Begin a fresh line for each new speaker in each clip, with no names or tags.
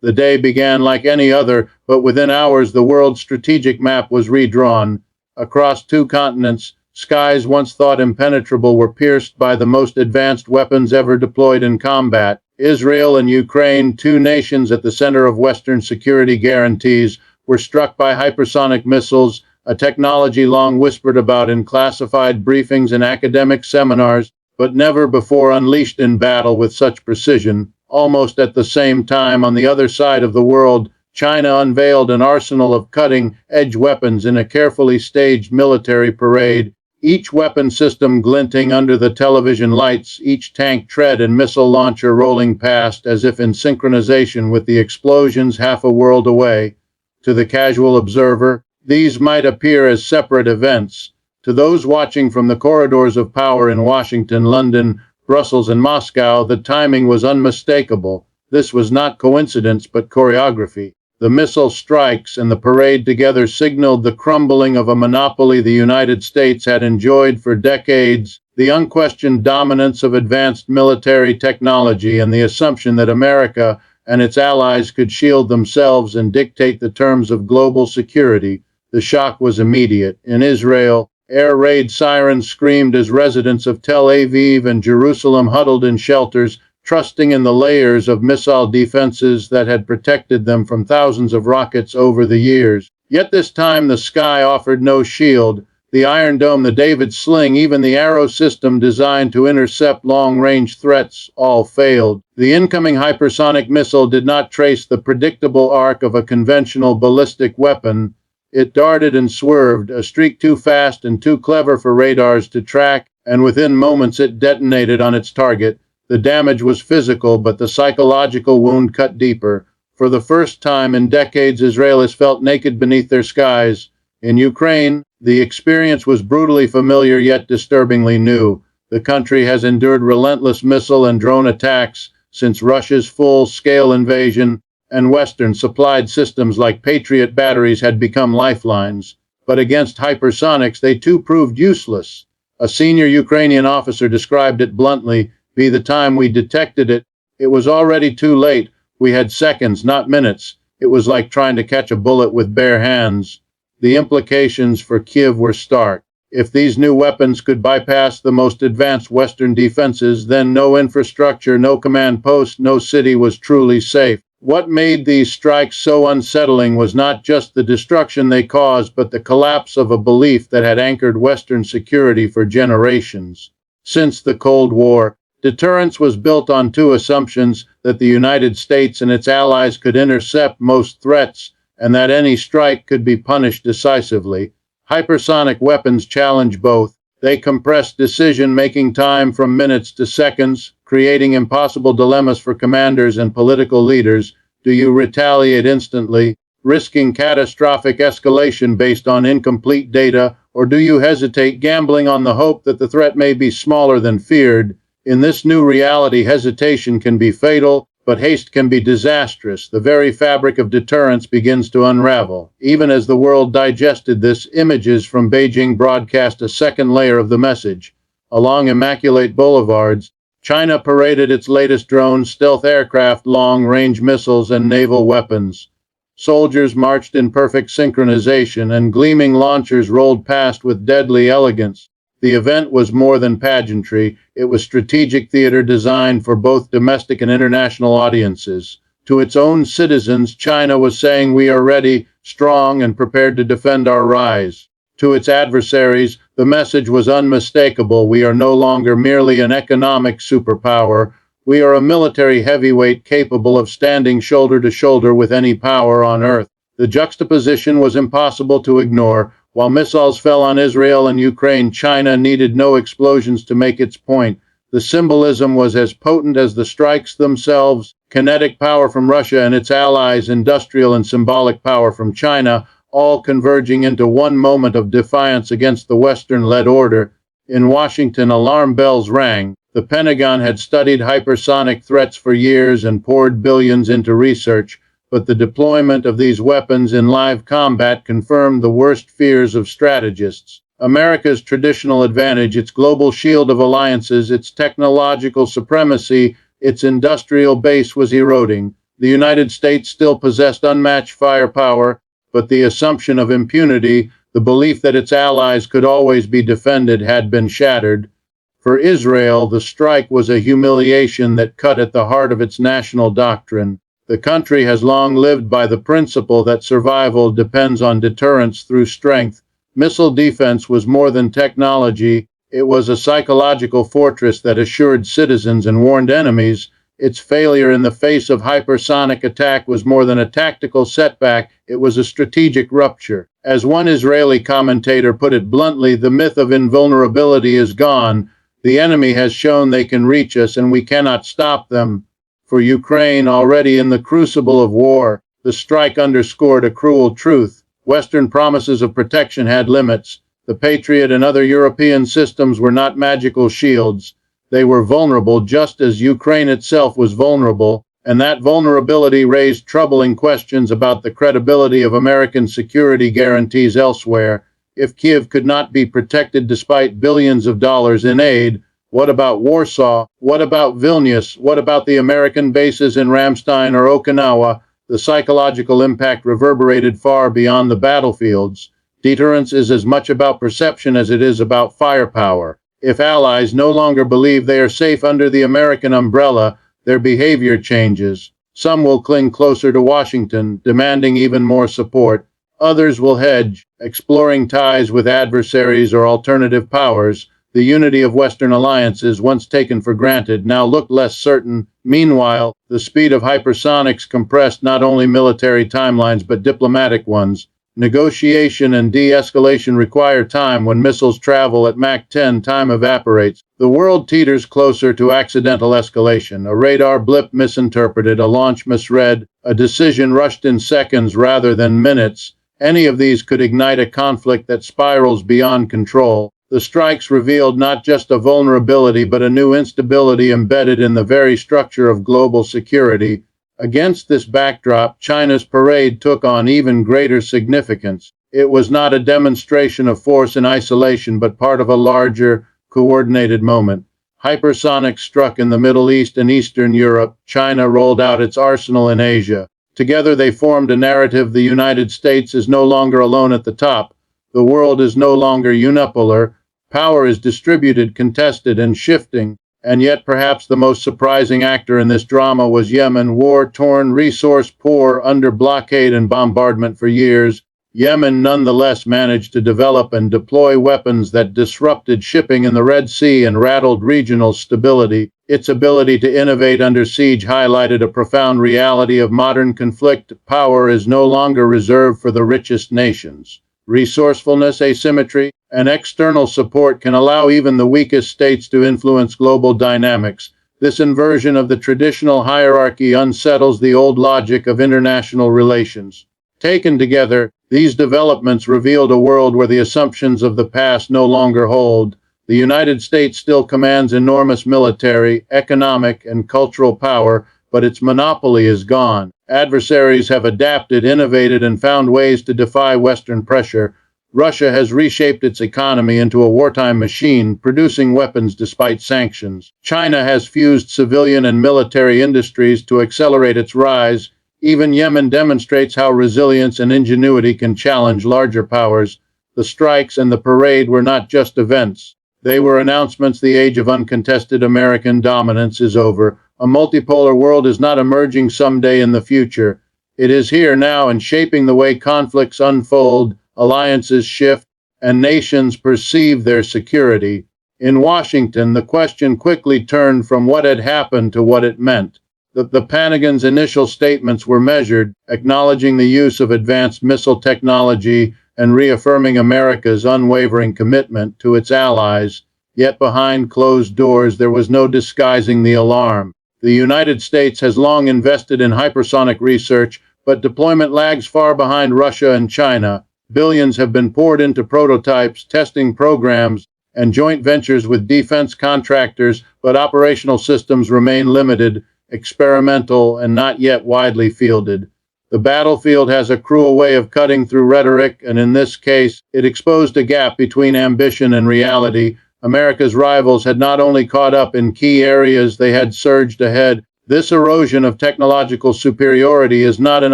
The day began like any other, but within hours the world's strategic map was redrawn. Across two continents, skies once thought impenetrable were pierced by the most advanced weapons ever deployed in combat. Israel and Ukraine, two nations at the center of Western security guarantees, were struck by hypersonic missiles, a technology long whispered about in classified briefings and academic seminars, but never before unleashed in battle with such precision. Almost at the same time, on the other side of the world, China unveiled an arsenal of cutting-edge weapons in a carefully staged military parade, each weapon system glinting under the television lights, each tank tread and missile launcher rolling past as if in synchronization with the explosions half a world away. To the casual observer, these might appear as separate events. To those watching from the corridors of power in Washington, London, Brussels, and Moscow, the timing was unmistakable. This was not coincidence, but choreography. The missile strikes and the parade together signaled the crumbling of a monopoly the United States had enjoyed for decades, the unquestioned dominance of advanced military technology, and the assumption that America and its allies could shield themselves and dictate the terms of global security. The shock was immediate. In Israel, air raid sirens screamed as residents of Tel Aviv and Jerusalem huddled in shelters, trusting in the layers of missile defenses that had protected them from thousands of rockets over the years. Yet this time the sky offered no shield. The Iron Dome, the David Sling, even the Arrow system designed to intercept long-range threats, all failed. The incoming hypersonic missile did not trace the predictable arc of a conventional ballistic weapon. It darted and swerved, a streak too fast and too clever for radars to track, and within moments it detonated on its target. The damage was physical, but the psychological wound cut deeper. For the first time in decades, Israelis felt naked beneath their skies. In Ukraine, the experience was brutally familiar yet disturbingly new. The country has endured relentless missile and drone attacks since Russia's full-scale invasion, and Western-supplied systems like Patriot batteries had become lifelines. But against hypersonics, they too proved useless. A senior Ukrainian officer described it bluntly: "By the time we detected it, it was already too late. We had seconds, not minutes. It was like trying to catch a bullet with bare hands." The implications for Kiev were stark. If these new weapons could bypass the most advanced Western defenses, then no infrastructure, no command post, no city was truly safe. What made these strikes so unsettling was not just the destruction they caused, but the collapse of a belief that had anchored Western security for generations. Since the Cold War, deterrence was built on two assumptions: that the United States and its allies could intercept most threats, and that any strike could be punished decisively. Hypersonic weapons challenge both. They compress decision-making time from minutes to seconds, creating impossible dilemmas for commanders and political leaders. Do you retaliate instantly, risking catastrophic escalation based on incomplete data, or do you hesitate, gambling on the hope that the threat may be smaller than feared? In this new reality, hesitation can be fatal, but haste can be disastrous. The very fabric of deterrence begins to unravel. Even as the world digested this, images from Beijing broadcast a second layer of the message. Along immaculate boulevards, China paraded its latest drones, stealth aircraft, long-range missiles, and naval weapons. Soldiers marched in perfect synchronization, and gleaming launchers rolled past with deadly elegance. The event was more than pageantry. It was strategic theater designed for both domestic and international audiences. To its own citizens, China was saying, "We are ready, strong, and prepared to defend our rise." To its adversaries, the message was unmistakable: we are no longer merely an economic superpower. We are a military heavyweight capable of standing shoulder to shoulder with any power on Earth. The juxtaposition was impossible to ignore. While missiles fell on Israel and Ukraine, China needed no explosions to make its point. The symbolism was as potent as the strikes themselves: kinetic power from Russia and its allies, industrial and symbolic power from China, all converging into one moment of defiance against the Western-led order. In Washington, alarm bells rang. The Pentagon had studied hypersonic threats for years and poured billions into research, but the deployment of these weapons in live combat confirmed the worst fears of strategists. America's traditional advantage, its global shield of alliances, its technological supremacy, its industrial base was eroding. The United States still possessed unmatched firepower, but the assumption of impunity, the belief that its allies could always be defended, had been shattered. For Israel, the strike was a humiliation that cut at the heart of its national doctrine. The country has long lived by the principle that survival depends on deterrence through strength. Missile defense was more than technology, it was a psychological fortress that assured citizens and warned enemies. Its failure in the face of hypersonic attack was more than a tactical setback, it was a strategic rupture. As one Israeli commentator put it bluntly, the myth of invulnerability is gone. The enemy has shown they can reach us and we cannot stop them. For Ukraine, already in the crucible of war, the strike underscored a cruel truth. Western promises of protection had limits. The Patriot and other European systems were not magical shields. They were vulnerable just as Ukraine itself was vulnerable, and that vulnerability raised troubling questions about the credibility of American security guarantees elsewhere. If Kiev could not be protected despite billions of dollars in aid, what about Warsaw? What about Vilnius? What about the American bases in Ramstein or Okinawa? The psychological impact reverberated far beyond the battlefields. Deterrence is as much about perception as it is about firepower. If allies no longer believe they are safe under the American umbrella, their behavior changes. Some will cling closer to Washington, demanding even more support. Others will hedge, exploring ties with adversaries or alternative powers. The unity of Western alliances, once taken for granted, now looked less certain. Meanwhile, the speed of hypersonics compressed not only military timelines but diplomatic ones. Negotiation and de-escalation require time. When missiles travel at Mach 10, time evaporates. The world teeters closer to accidental escalation. A radar blip misinterpreted, a launch misread, a decision rushed in seconds rather than minutes. Any of these could ignite a conflict that spirals beyond control. The strikes revealed not just a vulnerability but a new instability embedded in the very structure of global security. Against this backdrop, China's parade took on even greater significance. It was not a demonstration of force in isolation, but part of a larger, coordinated moment. Hypersonics struck in the Middle East and Eastern Europe. China rolled out its arsenal in Asia. Together they formed a narrative. The United States is no longer alone at the top. The world is no longer unipolar. Power is distributed, contested, and shifting. And yet perhaps the most surprising actor in this drama was Yemen, war-torn, resource-poor, under blockade and bombardment for years. Yemen nonetheless managed to develop and deploy weapons that disrupted shipping in the Red Sea and rattled regional stability. Its ability to innovate under siege highlighted a profound reality of modern conflict. Power is no longer reserved for the richest nations. Resourcefulness, asymmetry, and external support can allow even the weakest states to influence global dynamics. This inversion of the traditional hierarchy unsettles the old logic of international relations. Taken together, these developments revealed a world where the assumptions of the past no longer hold. The United States still commands enormous military, economic, and cultural power, but its monopoly is gone. Adversaries have adapted, innovated, and found ways to defy Western pressure. Russia has reshaped its economy into a wartime machine, producing weapons despite sanctions. China has fused civilian and military industries to accelerate its rise. Even Yemen demonstrates how resilience and ingenuity can challenge larger powers. The strikes and the parade were not just events. They were announcements. The age of uncontested American dominance is over. A multipolar world is not emerging someday in the future. It is here now and shaping the way conflicts unfold, alliances shift, and nations perceive their security. In Washington, the question quickly turned from what had happened to what it meant. The Pentagon's initial statements were measured, acknowledging the use of advanced missile technology and reaffirming America's unwavering commitment to its allies. Yet behind closed doors, there was no disguising the alarm. The United States has long invested in hypersonic research, but deployment lags far behind Russia and China. Billions have been poured into prototypes, testing programs, and joint ventures with defense contractors, but operational systems remain limited, experimental, and not yet widely fielded. The battlefield has a cruel way of cutting through rhetoric, and in this case, it exposed a gap between ambition and reality. America's rivals had not only caught up in key areas, they had surged ahead. This erosion of technological superiority is not an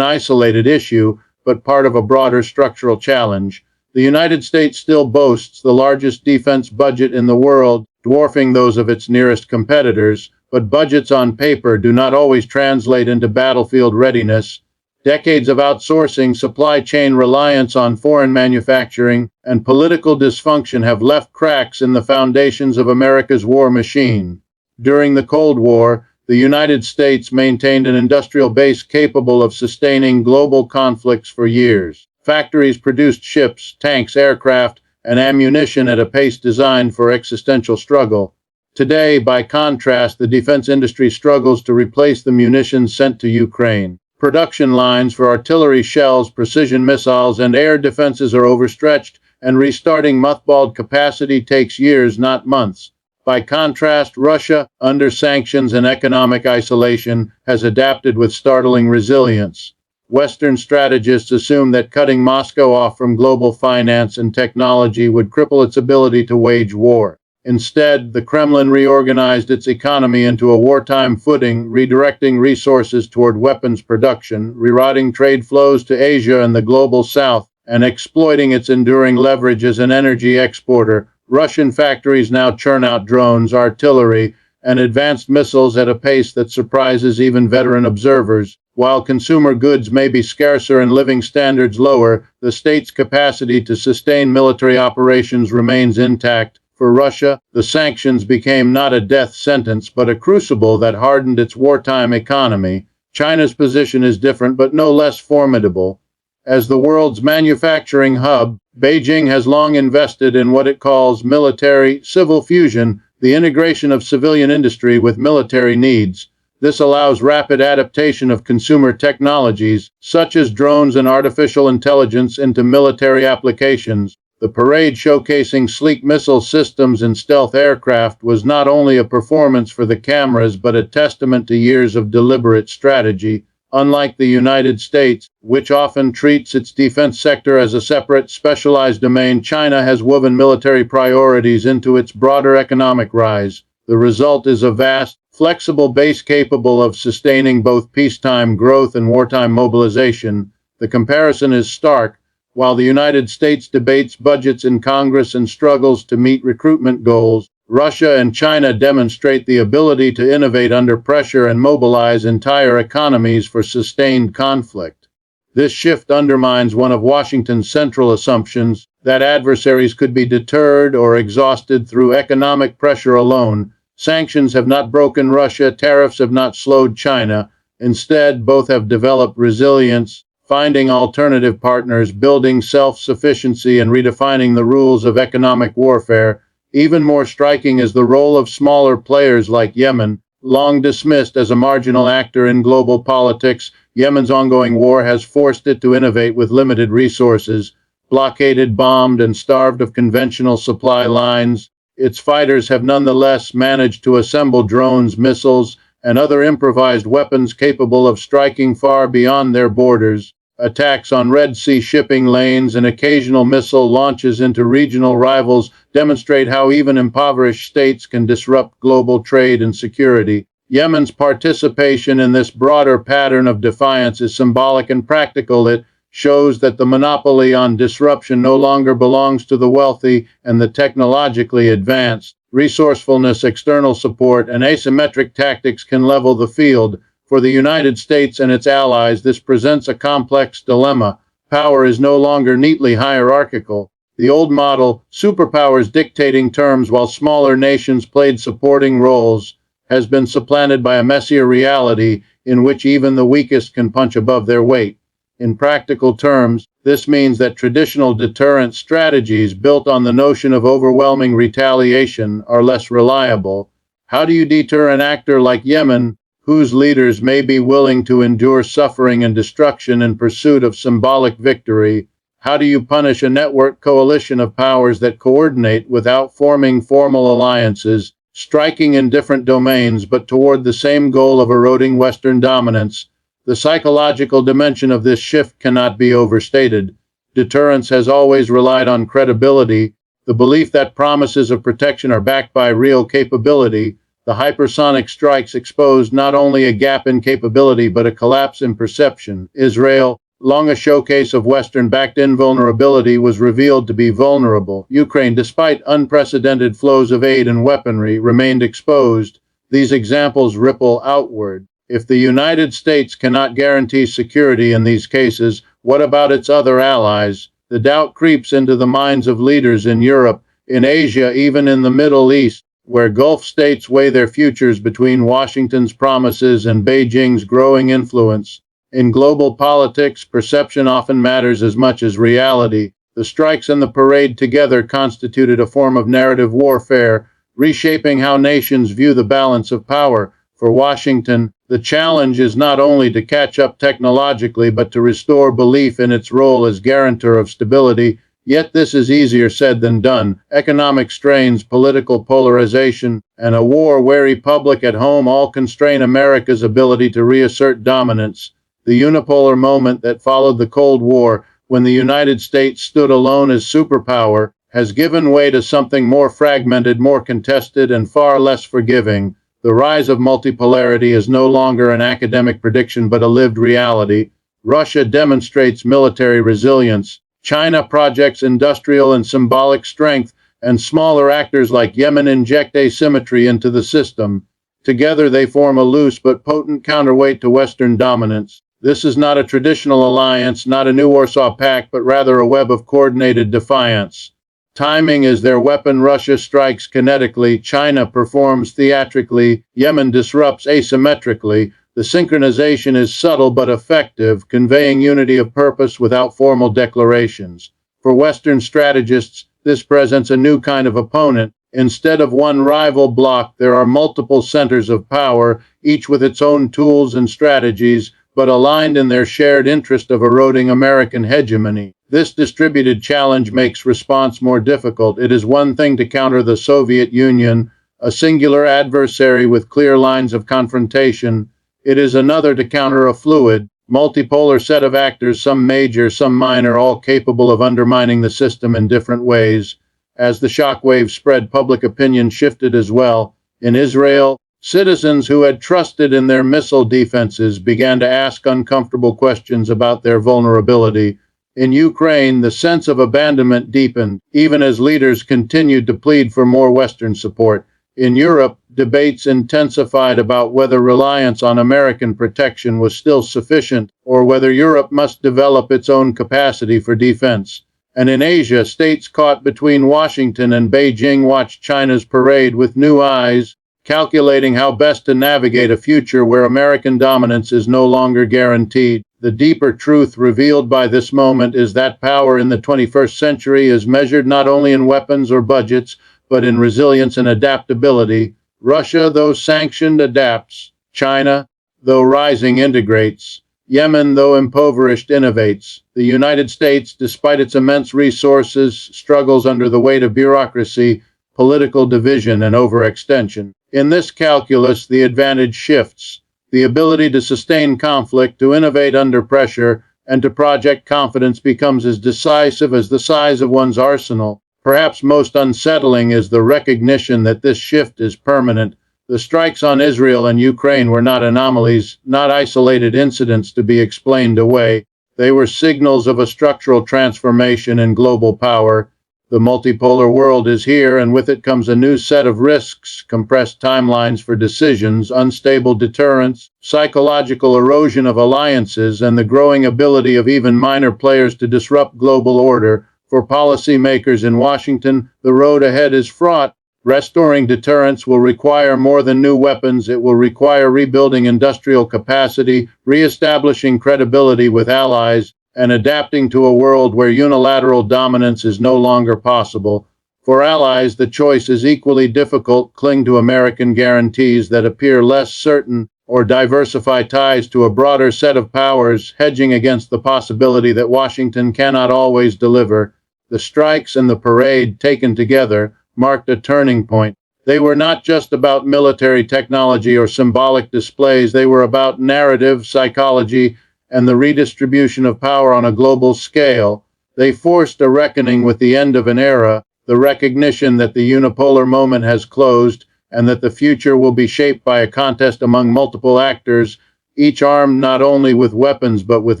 isolated issue, but part of a broader structural challenge. The United States still boasts the largest defense budget in the world, dwarfing those of its nearest competitors, but budgets on paper do not always translate into battlefield readiness. Decades of outsourcing, supply chain reliance on foreign manufacturing, and political dysfunction have left cracks in the foundations of America's war machine. During the Cold War, the United States maintained an industrial base capable of sustaining global conflicts for years. Factories produced ships, tanks, aircraft, and ammunition at a pace designed for existential struggle. Today, by contrast, the defense industry struggles to replace the munitions sent to Ukraine. Production lines for artillery shells, precision missiles, and air defenses are overstretched, and restarting mothballed capacity takes years, not months. By contrast, Russia, under sanctions and economic isolation, has adapted with startling resilience. Western strategists assume that cutting Moscow off from global finance and technology would cripple its ability to wage war. Instead, the Kremlin reorganized its economy into a wartime footing, redirecting resources toward weapons production, rerouting trade flows to Asia and the global south, and exploiting its enduring leverage as an energy exporter. Russian factories now churn out drones, artillery, and advanced missiles at a pace that surprises even veteran observers. While consumer goods may be scarcer and living standards lower, the state's capacity to sustain military operations remains intact. For Russia, the sanctions became not a death sentence but a crucible that hardened its wartime economy. China's position is different but no less formidable. As the world's manufacturing hub, Beijing has long invested in what it calls military-civil fusion, the integration of civilian industry with military needs. This allows rapid adaptation of consumer technologies, such as drones and artificial intelligence, into military applications. The parade showcasing sleek missile systems and stealth aircraft was not only a performance for the cameras but a testament to years of deliberate strategy. Unlike the United States, which often treats its defense sector as a separate, specialized domain, China has woven military priorities into its broader economic rise. The result is a vast, flexible base capable of sustaining both peacetime growth and wartime mobilization. The comparison is stark. While the United States debates budgets in Congress and struggles to meet recruitment goals, Russia and China demonstrate the ability to innovate under pressure and mobilize entire economies for sustained conflict. This shift undermines one of Washington's central assumptions, that adversaries could be deterred or exhausted through economic pressure alone. Sanctions have not broken Russia, tariffs have not slowed China. Instead, both have developed resilience, finding alternative partners, building self-sufficiency, and redefining the rules of economic warfare. Even more striking is the role of smaller players like Yemen. Long dismissed as a marginal actor in global politics, Yemen's ongoing war has forced it to innovate with limited resources. Blockaded, bombed, and starved of conventional supply lines, its fighters have nonetheless managed to assemble drones, missiles, and other improvised weapons capable of striking far beyond their borders. Attacks on Red Sea shipping lanes and occasional missile launches into regional rivals demonstrate how even impoverished states can disrupt global trade and security. Yemen's participation in this broader pattern of defiance is symbolic and practical. It shows that the monopoly on disruption no longer belongs to the wealthy and the technologically advanced. Resourcefulness, external support, and asymmetric tactics can level the field. For the United States and its allies, this presents a complex dilemma. Power is no longer neatly hierarchical. The old model, superpowers dictating terms while smaller nations played supporting roles, has been supplanted by a messier reality in which even the weakest can punch above their weight. In practical terms, this means that traditional deterrent strategies built on the notion of overwhelming retaliation are less reliable. How do you deter an actor like Yemen, whose leaders may be willing to endure suffering and destruction in pursuit of symbolic victory? How do you punish a network coalition of powers that coordinate without forming formal alliances, striking in different domains but toward the same goal of eroding Western dominance? The psychological dimension of this shift cannot be overstated. Deterrence has always relied on credibility, the belief that promises of protection are backed by real capability. The hypersonic strikes exposed not only a gap in capability but a collapse in perception. Israel, long a showcase of Western-backed invulnerability, was revealed to be vulnerable. Ukraine, despite unprecedented flows of aid and weaponry, remained exposed. These examples ripple outward. If the United States cannot guarantee security in these cases, what about its other allies? The doubt creeps into the minds of leaders in Europe, in Asia, even in the Middle East, where Gulf states weigh their futures between Washington's promises and Beijing's growing influence. In global politics, perception often matters as much as reality. The strikes and the parade together constituted a form of narrative warfare, reshaping how nations view the balance of power. For Washington, the challenge is not only to catch up technologically but to restore belief in its role as guarantor of stability. Yet this is easier said than done. Economic strains, political polarization, and a war-weary public at home all constrain America's ability to reassert dominance. The unipolar moment that followed the Cold War, when the United States stood alone as superpower, has given way to something more fragmented, more contested, and far less forgiving. The rise of multipolarity is no longer an academic prediction but a lived reality. Russia demonstrates military resilience. China projects industrial and symbolic strength, and smaller actors like Yemen inject asymmetry into the system. Together they form a loose but potent counterweight to Western dominance. This is not a traditional alliance, not a new Warsaw Pact, but rather a web of coordinated defiance. Timing is their weapon. Russia strikes kinetically, China performs theatrically, Yemen disrupts asymmetrically. The synchronization is subtle but effective, conveying unity of purpose without formal declarations. For Western strategists, this presents a new kind of opponent. Instead of one rival bloc, there are multiple centers of power, each with its own tools and strategies, but aligned in their shared interest of eroding American hegemony. This distributed challenge makes response more difficult. It is one thing to counter the Soviet Union, a singular adversary with clear lines of confrontation. It is another to counter a fluid, multipolar set of actors, some major, some minor, all capable of undermining the system in different ways. As the shockwave spread, public opinion shifted as well. In Israel, citizens who had trusted in their missile defenses began to ask uncomfortable questions about their vulnerability. In Ukraine, the sense of abandonment deepened, even as leaders continued to plead for more Western support. In Europe, debates intensified about whether reliance on American protection was still sufficient, or whether Europe must develop its own capacity for defense. And in Asia, states caught between Washington and Beijing watched China's parade with new eyes, calculating how best to navigate a future where American dominance is no longer guaranteed. The deeper truth revealed by this moment is that power in the 21st century is measured not only in weapons or budgets, but in resilience and adaptability. Russia, though sanctioned, adapts. China, though rising, integrates. Yemen, though impoverished, innovates. The United States, despite its immense resources, struggles under the weight of bureaucracy, political division, and overextension. In this calculus, the advantage shifts. The ability to sustain conflict, to innovate under pressure, and to project confidence becomes as decisive as the size of one's arsenal. Perhaps most unsettling is the recognition that this shift is permanent. The strikes on Israel and Ukraine were not anomalies, not isolated incidents to be explained away. They were signals of a structural transformation in global power. The multipolar world is here, and with it comes a new set of risks, compressed timelines for decisions, unstable deterrence, psychological erosion of alliances, and the growing ability of even minor players to disrupt global order. For policymakers in Washington, the road ahead is fraught. Restoring deterrence will require more than new weapons. It will require rebuilding industrial capacity, reestablishing credibility with allies, and adapting to a world where unilateral dominance is no longer possible. For allies, the choice is equally difficult: cling to American guarantees that appear less certain, or diversify ties to a broader set of powers, hedging against the possibility that Washington cannot always deliver. The strikes and the parade, taken together, marked a turning point. They were not just about military technology or symbolic displays. They were about narrative, psychology, and the redistribution of power on a global scale. They forced a reckoning with the end of an era, the recognition that the unipolar moment has closed, and that the future will be shaped by a contest among multiple actors, each armed not only with weapons but with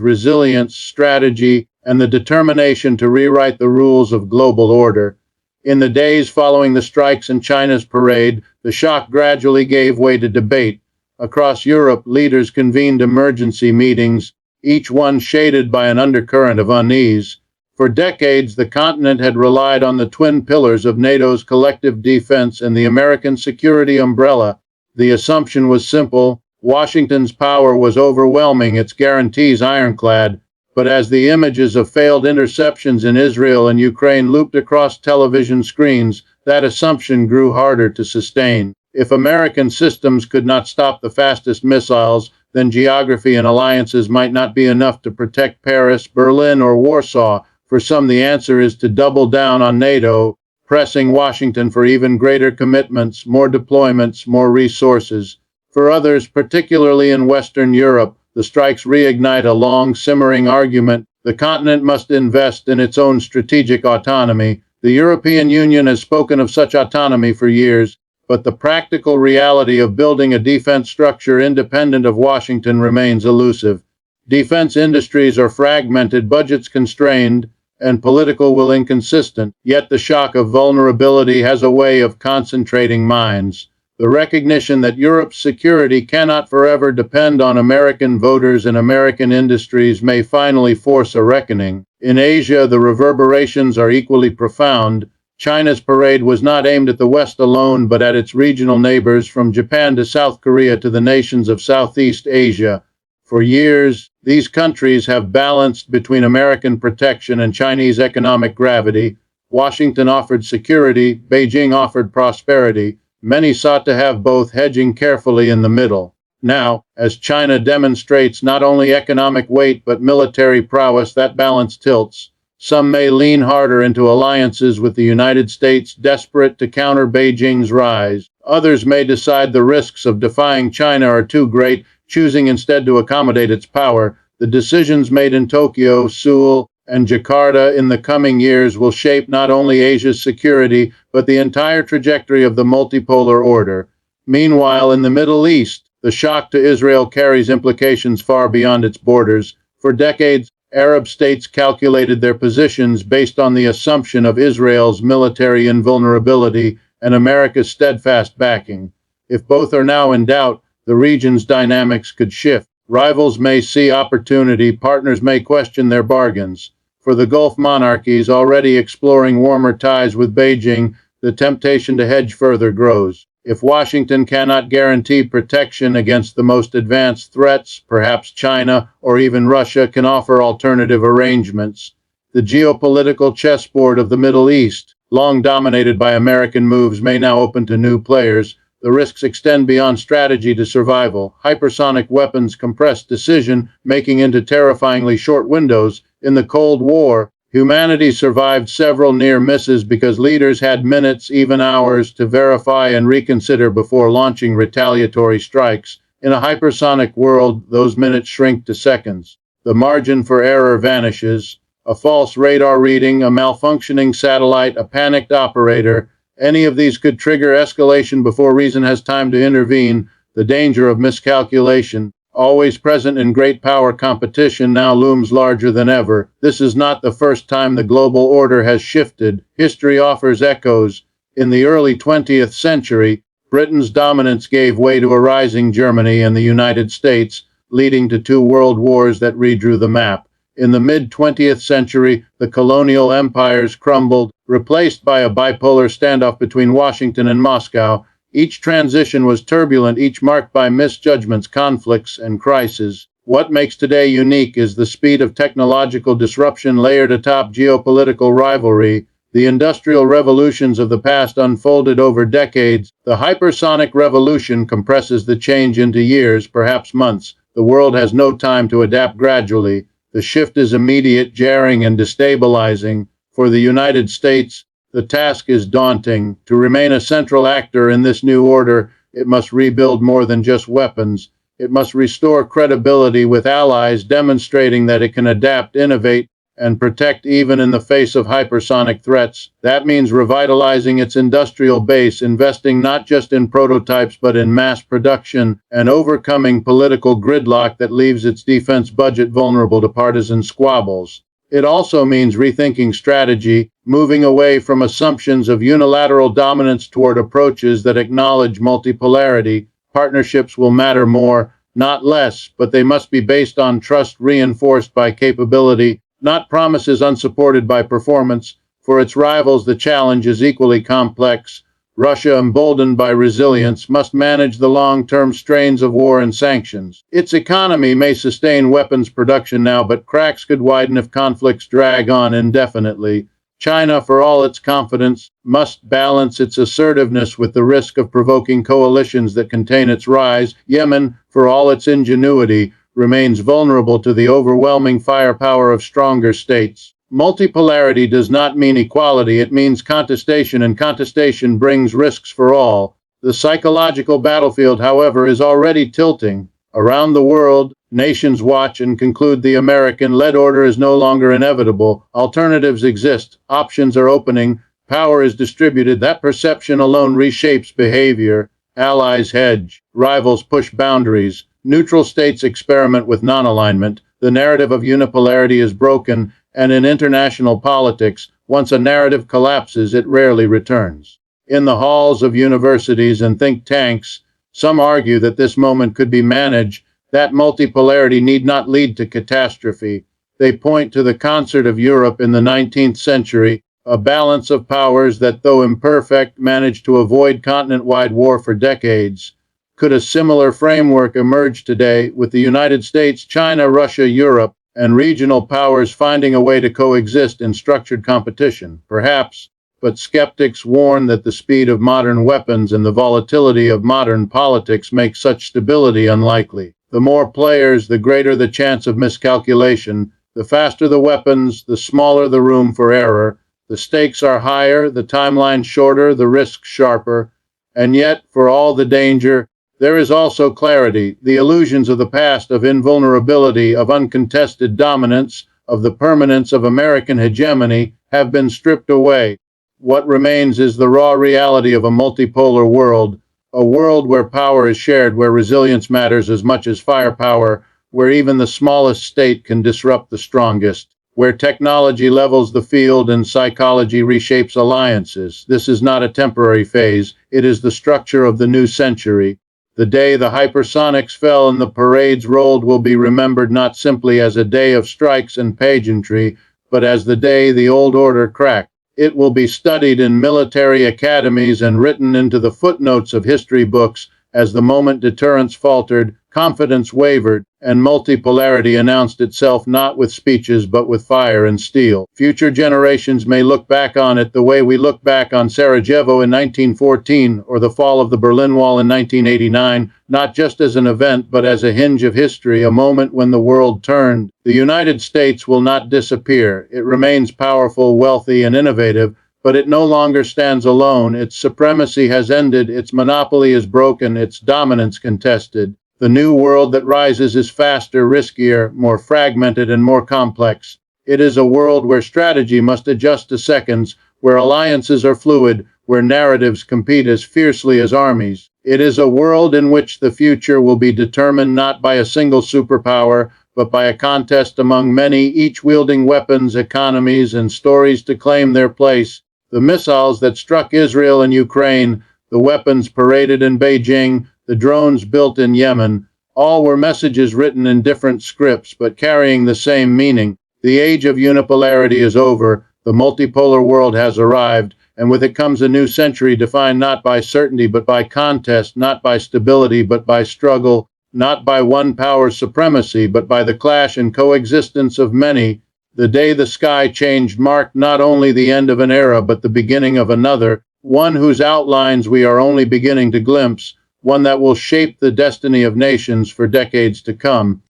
resilience, strategy, and the determination to rewrite the rules of global order. In the days following the strikes and China's parade, the shock gradually gave way to debate. Across Europe, leaders convened emergency meetings, each one shaded by an undercurrent of unease. For decades, the continent had relied on the twin pillars of NATO's collective defense and the American security umbrella. The assumption was simple: Washington's power was overwhelming, its guarantees ironclad. But as the images of failed interceptions in Israel and Ukraine looped across television screens, that assumption grew harder to sustain. If American systems could not stop the fastest missiles, then geography and alliances might not be enough to protect Paris, Berlin, or Warsaw. For some, the answer is to double down on NATO, pressing Washington for even greater commitments, more deployments, more resources. For others, particularly in Western Europe, the strikes reignite a long, simmering argument. The continent must invest in its own strategic autonomy. The European Union has spoken of such autonomy for years, but the practical reality of building a defense structure independent of Washington remains elusive. Defense industries are fragmented, budgets constrained, and political will inconsistent, yet the shock of vulnerability has a way of concentrating minds. The recognition that Europe's security cannot forever depend on American voters and American industries may finally force a reckoning. In Asia, the reverberations are equally profound. China's parade was not aimed at the West alone, but at its regional neighbors, from Japan to South Korea to the nations of Southeast Asia. For years, these countries have balanced between American protection and Chinese economic gravity. Washington offered security, Beijing offered prosperity. Many sought to have both, hedging carefully in the middle. Now, as China demonstrates not only economic weight but military prowess, that balance tilts. Some may lean harder into alliances with the United States, desperate to counter Beijing's rise. Others may decide the risks of defying China are too great, choosing instead to accommodate its power. The decisions made in Tokyo, Seoul, and Jakarta in the coming years will shape not only Asia's security, but the entire trajectory of the multipolar order. Meanwhile, in the Middle East, the shock to Israel carries implications far beyond its borders. For decades, Arab states calculated their positions based on the assumption of Israel's military invulnerability and America's steadfast backing. If both are now in doubt, the region's dynamics could shift. Rivals may see opportunity, partners may question their bargains. For the Gulf monarchies already exploring warmer ties with Beijing, the temptation to hedge further grows. If Washington cannot guarantee protection against the most advanced threats, perhaps China or even Russia can offer alternative arrangements. The geopolitical chessboard of the Middle East, long dominated by American moves, may now open to new players. The risks extend beyond strategy to survival. Hypersonic weapons compress decision-making into terrifyingly short windows. In the Cold War, humanity survived several near misses because leaders had minutes, even hours, to verify and reconsider before launching retaliatory strikes. In a hypersonic world, those minutes shrink to seconds. The margin for error vanishes. A false radar reading, a malfunctioning satellite, a panicked operator, any of these could trigger escalation before reason has time to intervene. The danger of miscalculation, always present in great power competition, now looms larger than ever. This is not the first time the global order has shifted. History offers echoes. In the early 20th century, Britain's dominance gave way to a rising Germany and the United States, leading to two world wars that redrew the map. In the mid-20th century, the colonial empires crumbled, replaced by a bipolar standoff between Washington and Moscow. Each transition was turbulent, each marked by misjudgments, conflicts, and crises. What makes today unique is the speed of technological disruption layered atop geopolitical rivalry. The industrial revolutions of the past unfolded over decades. The hypersonic revolution compresses the change into years, perhaps months. The world has no time to adapt gradually. The shift is immediate, jarring, and destabilizing. For the United States, the task is daunting. To remain a central actor in this new order, it must rebuild more than just weapons. It must restore credibility with allies, demonstrating that it can adapt, innovate, and protect even in the face of hypersonic threats. That means revitalizing its industrial base, investing not just in prototypes but in mass production, and overcoming political gridlock that leaves its defense budget vulnerable to partisan squabbles. It also means rethinking strategy, moving away from assumptions of unilateral dominance toward approaches that acknowledge multipolarity. Partnerships will matter more, not less, but they must be based on trust reinforced by capability, not promises unsupported by performance. For its rivals, the challenge is equally complex. Russia, emboldened by resilience, must manage the long-term strains of war and sanctions. Its economy may sustain weapons production now, but cracks could widen if conflicts drag on indefinitely. China, for all its confidence, must balance its assertiveness with the risk of provoking coalitions that contain its rise. Yemen, for all its ingenuity, remains vulnerable to the overwhelming firepower of stronger states. Multipolarity does not mean equality, it means contestation, and contestation brings risks for all. The psychological battlefield, however, is already tilting. Around the world, nations watch and conclude the American-led order is no longer inevitable. Alternatives exist, options are opening, power is distributed. That perception alone reshapes behavior. Allies hedge, rivals push boundaries, neutral states experiment with non-alignment. The narrative of unipolarity is broken, and in international politics, once a narrative collapses, it rarely returns. In the halls of universities and think tanks, some argue that this moment could be managed, that multipolarity need not lead to catastrophe. They point to the concert of Europe in the 19th century, a balance of powers that, though imperfect, managed to avoid continent-wide war for decades. Could a similar framework emerge today, with the United States, China, Russia, Europe, and regional powers finding a way to coexist in structured competition? Perhaps, but skeptics warn that the speed of modern weapons and the volatility of modern politics make such stability unlikely. The more players, the greater the chance of miscalculation. The faster the weapons, the smaller the room for error. The stakes are higher, the timeline shorter, the risks sharper. And yet, for all the danger, there is also clarity. The illusions of the past, of invulnerability, of uncontested dominance, of the permanence of American hegemony, have been stripped away. What remains is the raw reality of a multipolar world, a world where power is shared, where resilience matters as much as firepower, where even the smallest state can disrupt the strongest, where technology levels the field and psychology reshapes alliances. This is not a temporary phase, it is the structure of the new century. The day the hypersonics fell and the parades rolled will be remembered not simply as a day of strikes and pageantry, but as the day the old order cracked. It will be studied in military academies and written into the footnotes of history books as the moment deterrence faltered, confidence wavered, and multipolarity announced itself not with speeches but with fire and steel. Future generations may look back on it the way we look back on Sarajevo in 1914 or the fall of the Berlin Wall in 1989, not just as an event but as a hinge of history, a moment when the world turned. The United States will not disappear. It remains powerful, wealthy, and innovative, but it no longer stands alone. Its supremacy has ended, its monopoly is broken, its dominance contested. The new world that rises is faster, riskier, more fragmented, and more complex. It is a world where strategy must adjust to seconds, where alliances are fluid, where narratives compete as fiercely as armies. It is a world in which the future will be determined not by a single superpower, but by a contest among many, each wielding weapons, economies, and stories to claim their place. The missiles that struck Israel and Ukraine, the weapons paraded in Beijing, the drones built in Yemen, all were messages written in different scripts but carrying the same meaning. The age of unipolarity is over, the multipolar world has arrived, and with it comes a new century defined not by certainty but by contest, not by stability but by struggle, not by one power's supremacy but by the clash and coexistence of many. The day the sky changed marked not only the end of an era but the beginning of another, one whose outlines we are only beginning to glimpse, one that will shape the destiny of nations for decades to come.